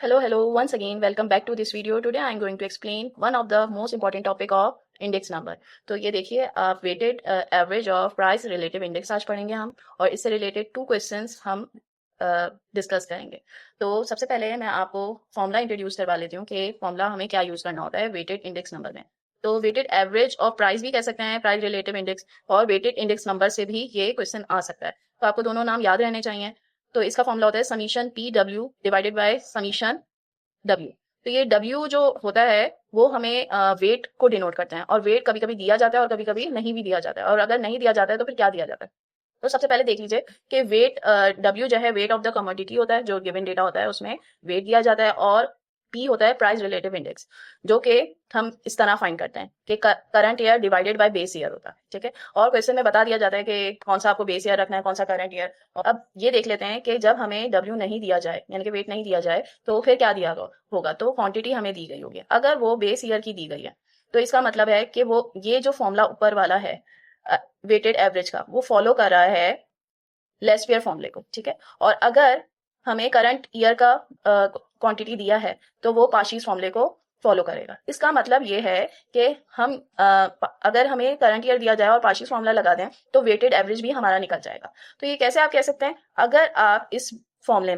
Hello, once again, welcome back to this video. Today I am going to explain one of the most important topic of index number. तो ये देखिए, आप weighted average of price relative index आज पढ़ेंगे हम, और इससे related 2 questions हम डिस्कस करेंगे। तो सबसे पहले मैं आपको फॉर्मूला इंट्रोड्यूस करवा लेती हूँ कि फॉर्मूला हमें क्या यूज करना होता है वेटेड इंडेक्स नंबर में। तो वेटेड एवरेज ऑफ प्राइस भी कह सकते हैं, प्राइस रिलेटिव इंडेक्स, और वेटेड इंडेक्स नंबर से भी ये क्वेश्चन आ सकता है। तो आपको दोनों नाम याद रहने चाहिए। तो इसका फॉर्मूला होता है summation P W divided by summation W. तो ये डब्ल्यू जो होता है वो हमें वेट को डिनोट करते हैं, और वेट कभी कभी दिया जाता है और कभी कभी नहीं भी दिया जाता है। और अगर नहीं दिया जाता है तो फिर क्या दिया जाता है? तो सबसे पहले देख लीजिए कि वेट डब्ल्यू जो है वेट ऑफ द कमोडिटी होता है, जो गिवन डेटा होता है उसमें वेट दिया जाता है, और पी होता है प्राइस रिलेटिव इंडेक्स, जो कि हम इस तरह फाइंड करते हैं कि current year divided by base year होता है। ठीक है, और क्वेश्चन में बता दिया जाता है कि कौन सा आपको बेस ईयर रखना है, कौन सा करंट ईयर। अब ये देख लेते हैं कि जब हमें डब्ल्यू नहीं दिया जाए, यानी कि वेट नहीं दिया जाए, तो फिर क्या दिया होगा। तो क्वांटिटी हमें दी गई होगी, अगर वो बेस ईयर की दी गई है तो इसका मतलब है कि वो ये जो फॉर्मूला ऊपर वाला है वेटेड एवरेज का, वो फॉलो कर रहा है लेस फेयर फॉर्मूले को। ठीक है, और अगर हमें करंट ईयर का क्वांटिटी दिया है तो वो पाशीज फॉर्मूले को फॉलो करेगा। इसका मतलब ये है कि हम अगर हमें करंट ईयर दिया जाए और पाशीज फॉर्मूला लगा दें तो वेटेड एवरेज भी हमारा निकल जाएगा। तो ये कैसे आप कह सकते हैं? अगर आप इस फॉर्मूले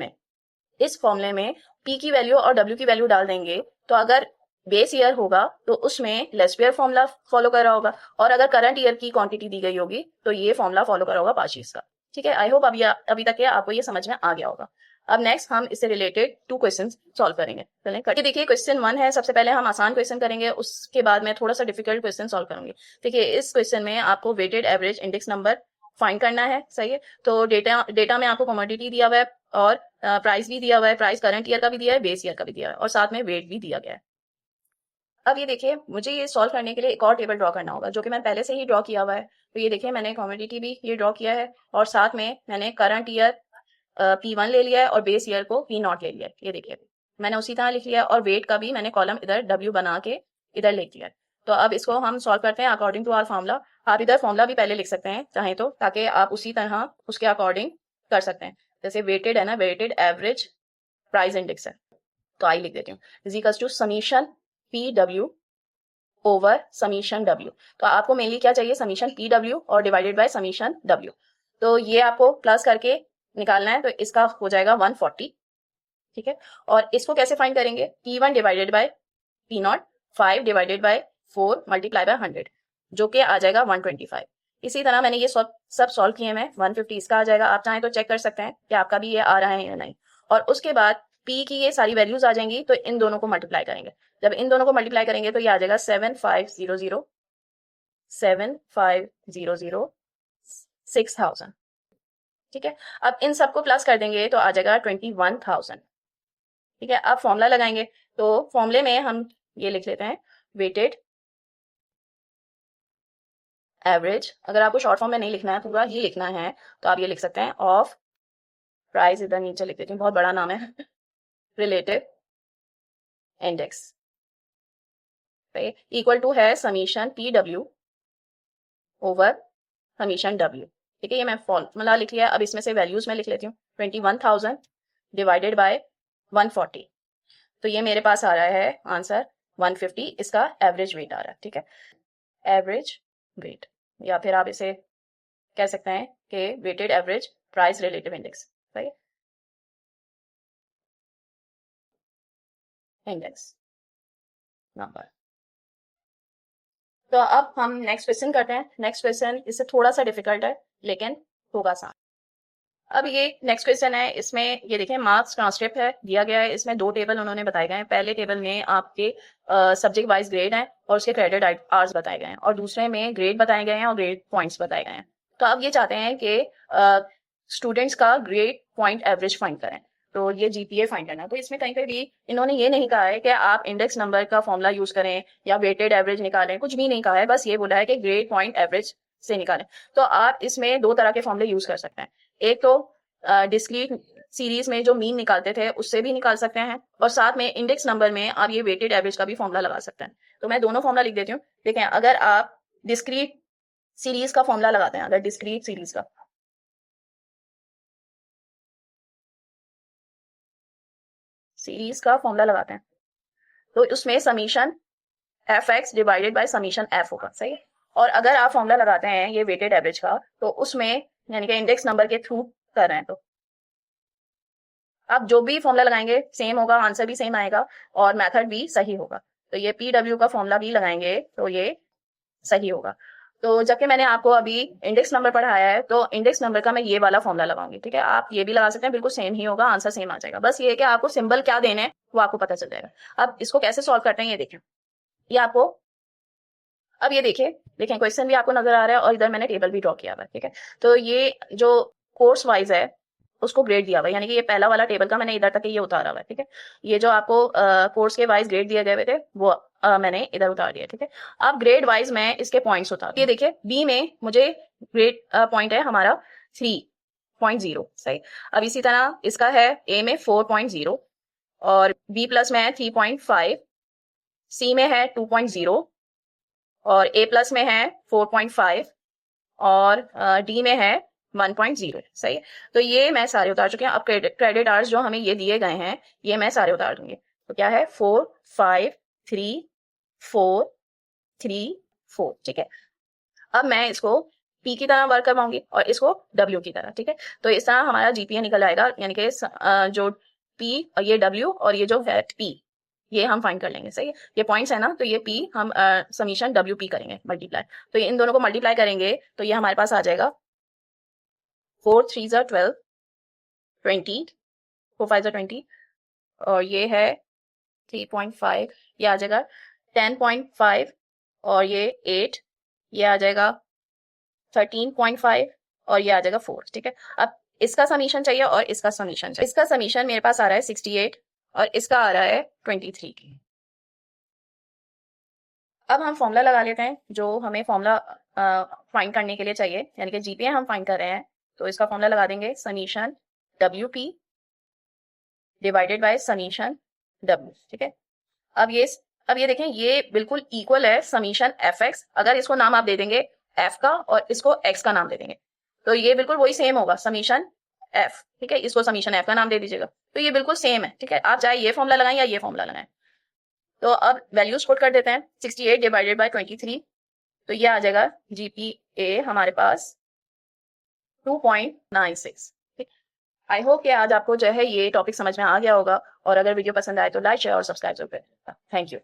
में पी की वैल्यू और डब्ल्यू की वैल्यू डाल देंगे, तो अगर बेस ईयर होगा तो उसमें लेस ईयर फॉर्मूला फॉलो कर रहा होगा, और अगर करंट ईयर की क्वांटिटी दी गई होगी तो ये फॉर्मूला फॉलो कर रहा होगा पाशीज का। ठीक है, आई होप अभी तक आपको ये समझ में आ गया होगा। अब नेक्स्ट हम इससे रिलेटेड 2 क्वेश्चन सॉल्व करेंगे। चलें करके देखिए, क्वेश्चन 1 है। सबसे पहले हम आसान क्वेश्चन करेंगे, उसके बाद मैं थोड़ा सा डिफिकल्ट क्वेश्चन सॉल्व करूंगी। देखिए, इस क्वेश्चन में आपको weighted average index number find करना है। सही है, तो डेटा में आपको कमोडिटी दिया हुआ है, और प्राइस भी दिया हुआ है। प्राइस करंट ईयर का भी दिया है, बेस ईयर का भी दिया है, और साथ में वेट भी दिया गया है। अब ये देखिए, मुझे ये सॉल्व करने के लिए एक और टेबल ड्रॉ करना होगा, जो कि मैंने पहले से ही ड्रॉ किया हुआ है। तो ये देखिए, मैंने कमोडिटी भी ये ड्रॉ किया है, और साथ में मैंने करंट ईयर P1 ले लिया है और बेस ईयर को P0 ले लिया है। ये देखिए, मैंने उसी तरह लिख लिया है, और वेट का भी मैंने कॉलम इधर W बना के इधर लिख लिया है। तो अब इसको हम सॉल्व करते हैं अकॉर्डिंग टू आवर फॉर्मूला। आप इधर फॉर्मूला भी पहले लिख सकते हैं चाहें तो, ताकि आप उसी तरह उसके अकॉर्डिंग कर सकते हैं। जैसे वेटेड है ना, वेटेड एवरेज प्राइस इंडेक्स है, तो आई लिख देती हूँ is equals to summation P W over summation W. तो आपको मेनली क्या चाहिए? समीशन पी डब्ल्यू और डिवाइडेड बाय समीशन डब्ल्यू। तो ये आपको प्लस करके निकालना है, तो इसका हो जाएगा 140। ठीक है, और इसको कैसे फाइंड करेंगे? P1 divided by P0, 5 divided by 4 multiply by 100, जो कि आ जाएगा 125। इसी तरह मैंने ये सब सॉल्व किए हैं। 150 इसका आ जाएगा। आप चाहें तो चेक कर सकते हैं कि आपका भी ये आ रहा है या नहीं। और उसके बाद P की ये सारी वैल्यूज आ जाएंगी, तो इन दोनों को मल्टीप्लाई करेंगे। जब इन दोनों को मल्टीप्लाई करेंगे तो ये आ जाएगा 7500 7500 6000। ठीक है, अब इन सबको प्लस कर देंगे तो आ जाएगा 21,000। ठीक है, अब फॉर्मूला लगाएंगे। तो फॉर्मूले में हम ये लिख लेते हैं वेटेड एवरेज। अगर आपको शॉर्ट फॉर्म में नहीं लिखना है, पूरा ही लिखना है, तो आप ये लिख सकते हैं ऑफ प्राइस, इधर नीचे लिख देती हूँ, बहुत बड़ा नाम है, रिलेटिव इंडेक्स, इक्वल टू है summation P W over summation W. ठीक है, ये मैं फॉर्मूला लिख लिया। अब इसमें से वैल्यूज में लिख लेती हूँ। 21,000 डिवाइडेड बाय 140, तो ये मेरे पास आ रहा है आंसर 150। इसका एवरेज वेट आ रहा है। ठीक है, एवरेज वेट, या फिर आप इसे कह सकते हैं कि weighted average price relative index. सही है, इंडेक्स नंबर। तो अब हम नेक्स्ट क्वेश्चन करते हैं। नेक्स्ट क्वेश्चन इससे थोड़ा सा डिफिकल्ट है, लेकिन होगा आसान। अब ये नेक्स्ट क्वेश्चन है, इसमें ये देखें मार्क्स ट्रांसक्रिप्ट है दिया गया है। इसमें 2 टेबल उन्होंने बताए गए हैं। पहले टेबल में आपके सब्जेक्ट वाइज ग्रेड हैं और उसके क्रेडिट आवर्स बताए गए हैं, और दूसरे में ग्रेड बताए गए हैं और ग्रेड पॉइंट्स बताए गए हैं। तो अब ये चाहते हैं कि स्टूडेंट्स का ग्रेड पॉइंट एवरेज फाइंड करें, तो ये जीपीए फाइंड करना। तो इसमें कहीं पे भी इन्होंने ये नहीं कहा है कि आप इंडेक्स नंबर का फॉर्मूला यूज करें या वेटेड एवरेज निकालें, कुछ भी नहीं कहा है। बस ये बोला है कि ग्रेड पॉइंट एवरेज से निकालें। तो आप इसमें 2 तरह के फॉर्मूले यूज कर सकते हैं। एक तो डिस्क्रीट सीरीज में जो मीन निकालते थे उससे भी निकाल सकते हैं, और साथ में इंडेक्स नंबर में आप ये वेटेड एवरेज का भी फॉर्मूला लगा सकते हैं। तो मैं दोनों फॉर्मूला लिख देती हूँ। देखें, अगर आप डिस्क्रीट सीरीज का फॉर्मूला लगाते हैं, अगर डिस्क्रीट सीरीज का, सीरीज का फॉर्मूला लगाते हैं तो उसमें summation F x divided by summation F होगा, सही है। और अगर आप फॉर्मूला लगाते हैं ये वेटेड एवरेज का तो उसमें यानी कि इंडेक्स नंबर के थ्रू कर रहे हैं तो आप जो भी फॉर्मूला लगाएंगे सेम होगा, आंसर भी सेम आएगा और मेथड भी सही होगा। तो ये पी डब्ल्यू का फॉर्मूला भी लगाएंगे तो ये सही होगा। तो जबकि मैंने आपको अभी इंडेक्स नंबर पढ़ाया है तो इंडेक्स नंबर का मैं ये वाला फॉर्मूला लगाऊंगी, ठीक है। आप ये भी लगा सकते हैं, बिल्कुल सेम ही होगा, आंसर सेम आ जाएगा। बस ये है कि आपको सिंबल क्या देने हैं वो आपको पता चल जाएगा। अब इसको कैसे सॉल्व करते हैं ये देखें। ये आपको अब ये देखिए, देखें क्वेश्चन भी आपको नजर आ रहा है और इधर मैंने टेबल भी ड्रॉ किया हुआ है, ठीक है। तो ये जो कोर्स वाइज है उसको ग्रेड दिया हुआ है, यानी कि ये पहला वाला टेबल का मैंने इधर तक ये उतारा हुआ है, ठीक है। ये जो आपको कोर्स के वाइज ग्रेड दिए गए हुए थे वो मैंने इधर उतार दिया, ठीक है। अब ग्रेड वाइज मैं इसके पॉइंट्स उतार, ये देखिए बी में मुझे ग्रेड पॉइंट है हमारा 3.0, सही। अब इसी तरह इसका है ए में 4.0 और बी प्लस में है 3.5, सी में है 2.0 और ए प्लस में है 4.5 और डी में है 1.0, सही है। तो ये मैं सारे उतार चुके हैं। अब क्रेडिट आवर्स जो हमें ये दिए गए हैं ये मैं सारे उतार दूंगी। तो क्या है 4 5 3 4 3 4, ठीक है। अब मैं इसको पी की तरह वर्क करवाऊंगी और इसको डब्ल्यू की तरह, ठीक है। तो इस तरह हमारा जीपीए निकल आएगा, यानी कि जो पी ये डब्ल्यू और ये जो है पी ये हम फाइंड कर लेंगे, सही है। ये पॉइंट्स है ना, तो ये पी हम समीशन डब्ल्यू पी करेंगे मल्टीप्लाई। तो ये इन दोनों को मल्टीप्लाई करेंगे तो ये हमारे पास आ जाएगा 4 3 12 20, 4 5 20 और ये है 3.5, ये आ जाएगा 10.5 और ये 8, ये आ जाएगा 13.5 और ये आ जाएगा 4, ठीक है। अब इसका समीशन चाहिए और इसका समीशन चाहिए। इसका समीशन मेरे पास आ रहा है 68 और इसका आ रहा है 23। अब हम फॉर्मूला लगा लेते हैं जो हमें फॉर्मूला फाइंड करने के लिए चाहिए, यानी कि जीपीए हम फाइंड कर रहे हैं। तो इसका फॉर्मूला लगा देंगे summation W P divided by summation W, ठीक है। अब ये देखें ये बिल्कुल इक्वल है समीशन एफ एक्स। अगर इसको नाम आप दे देंगे एफ का और इसको एक्स का नाम दे देंगे तो ये बिल्कुल वही सेम होगा समीशन एफ, ठीक है। इसको समीशन एफ का नाम दे दीजिएगा तो ये बिल्कुल सेम है, ठीक है। आप चाहे ये फॉर्मूला लगाएं या ये फॉर्मूला लगाएं। तो अब वैल्यूज पुट कर देते हैं 68 डिवाइडेड बाय 23, तो ये आ जाएगा जीपीए हमारे पास 2.96, ठीक। आई होप कि आज आपको जो है ये टॉपिक समझ में आ गया होगा और अगर वीडियो पसंद आए तो लाइक शेयर और सब्सक्राइब जरूर करें। Thank you.